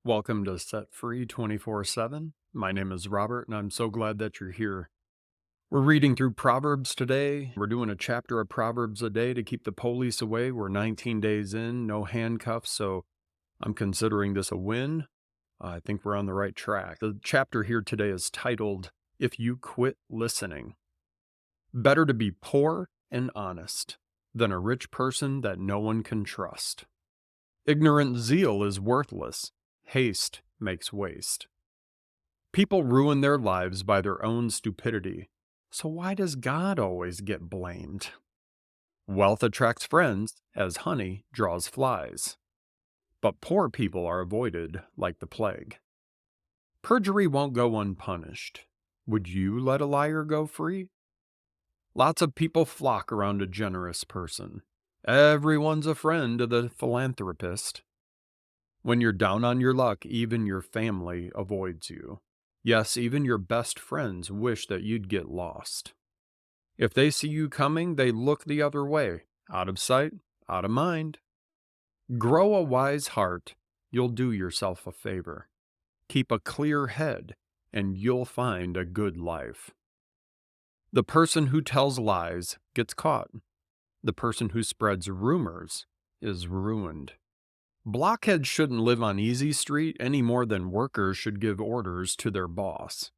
Welcome to Set Free 24/7. My name is Robert, and I'm so glad that you're here. We're reading through Proverbs today. We're doing a chapter of Proverbs a day to keep the police away. We're 19 days in, no handcuffs, so I'm considering this a win. I think we're on the right track. The chapter here today is titled, If You Quit Listening. Better to be poor and honest than a rich person that no one can trust. Ignorant zeal is worthless. Haste makes waste. People ruin their lives by their own stupidity. So why does God always get blamed? Wealth attracts friends as honey draws flies. But poor people are avoided like the plague. Perjury won't go unpunished. Would you let a liar go free? Lots of people flock around a generous person. Everyone's a friend to the philanthropist. When you're down on your luck, even your family avoids you. Yes, even your best friends wish that you'd get lost. If they see you coming, they look the other way. Out of sight, out of mind. Grow a wise heart. You'll do yourself a favor. Keep a clear head, and you'll find a good life. The person who tells lies gets caught. The person who spreads rumors is ruined. Blockheads shouldn't live on Easy Street any more than workers should give orders to their boss.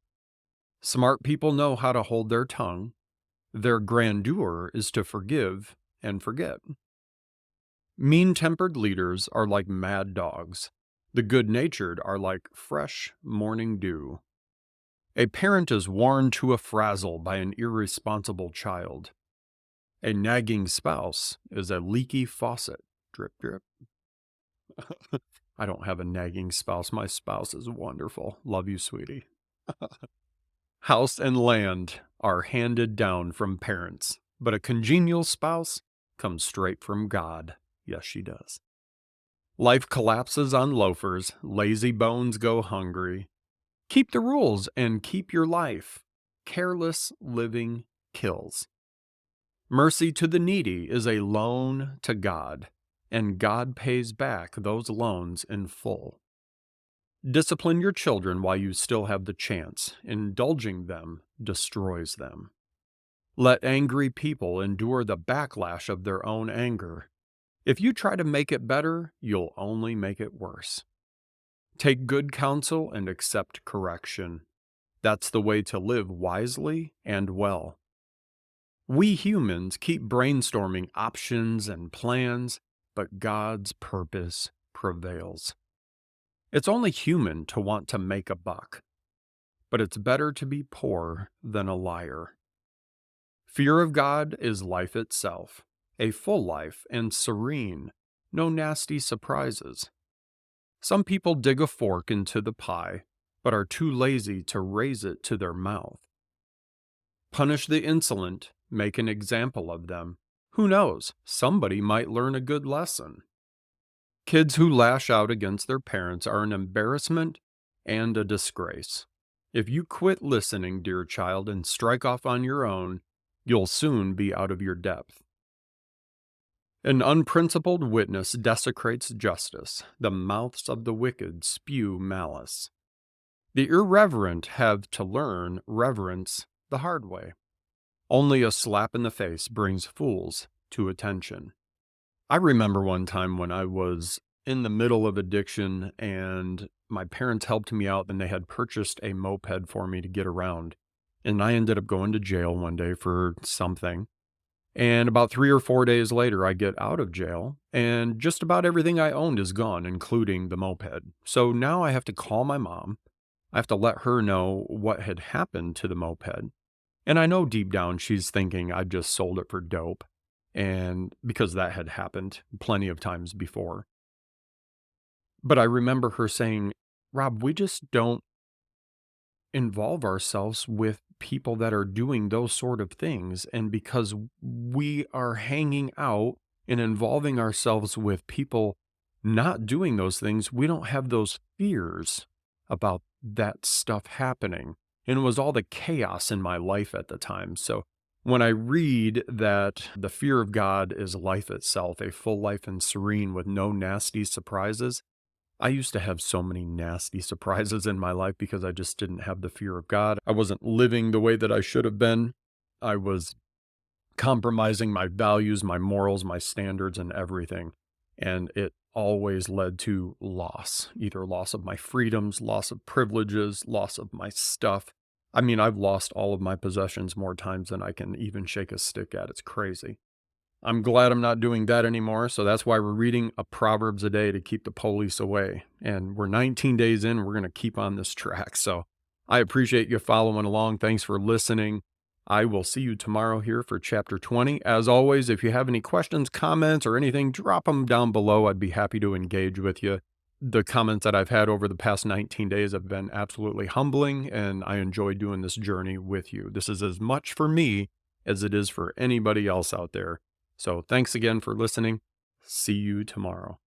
Smart people know how to hold their tongue. Their grandeur is to forgive and forget. Mean-tempered leaders are like mad dogs. The good-natured are like fresh morning dew. A parent is worn to a frazzle by an irresponsible child. A nagging spouse is a leaky faucet. Drip, drip. I don't have a nagging spouse. My spouse is wonderful. Love you, sweetie. House and land are handed down from parents, but a congenial spouse comes straight from God. Yes, she does. Life collapses on loafers. Lazy bones go hungry. Keep the rules and keep your life. Careless living kills. Mercy to the needy is a loan to God, and God pays back those loans in full. Discipline your children while you still have the chance. Indulging them destroys them. Let angry people endure the backlash of their own anger. If you try to make it better, you'll only make it worse. Take good counsel and accept correction. That's the way to live wisely and well. We humans keep brainstorming options and plans, but God's purpose prevails. It's only human to want to make a buck, but it's better to be poor than a liar. Fear of God is life itself, a full life and serene, no nasty surprises. Some people dig a fork into the pie, but are too lazy to raise it to their mouth. Punish the insolent, make an example of them. Who knows, somebody might learn a good lesson. Kids who lash out against their parents are an embarrassment and a disgrace. If you quit listening, dear child, and strike off on your own, you'll soon be out of your depth. An unprincipled witness desecrates justice. The mouths of the wicked spew malice. The irreverent have to learn reverence the hard way. Only a slap in the face brings fools to attention. I remember one time when I was in the middle of addiction and my parents helped me out and they had purchased a moped for me to get around. And I ended up going to jail one day for something. And about 3 or 4 days later, I get out of jail and just about everything I owned is gone, including the moped. So now I have to call my mom. I have to let her know what had happened to the moped. And I know deep down she's thinking I just sold it for dope. And because that had happened plenty of times before. But I remember her saying, Rob, we just don't involve ourselves with people that are doing those sort of things. And because we are hanging out and involving ourselves with people not doing those things, we don't have those fears about that stuff happening. And it was all the chaos in my life at the time. So when I read that the fear of God is life itself, a full life and serene with no nasty surprises, I used to have so many nasty surprises in my life because I just didn't have the fear of God. I wasn't living the way that I should have been. I was compromising my values, my morals, my standards, and everything. And it always led to loss, either loss of my freedoms, loss of privileges, loss of my stuff. I mean, I've lost all of my possessions more times than I can even shake a stick at. It's crazy. I'm glad I'm not doing that anymore. So that's why we're reading a Proverbs a day to keep the police away. And we're 19 days in. We're going to keep on this track. So I appreciate you following along. Thanks for listening. I will see you tomorrow here for chapter 20. As always, if you have any questions, comments, or anything, drop them down below. I'd be happy to engage with you. The comments that I've had over the past 19 days have been absolutely humbling, and I enjoy doing this journey with you. This is as much for me as it is for anybody else out there. So thanks again for listening. See you tomorrow.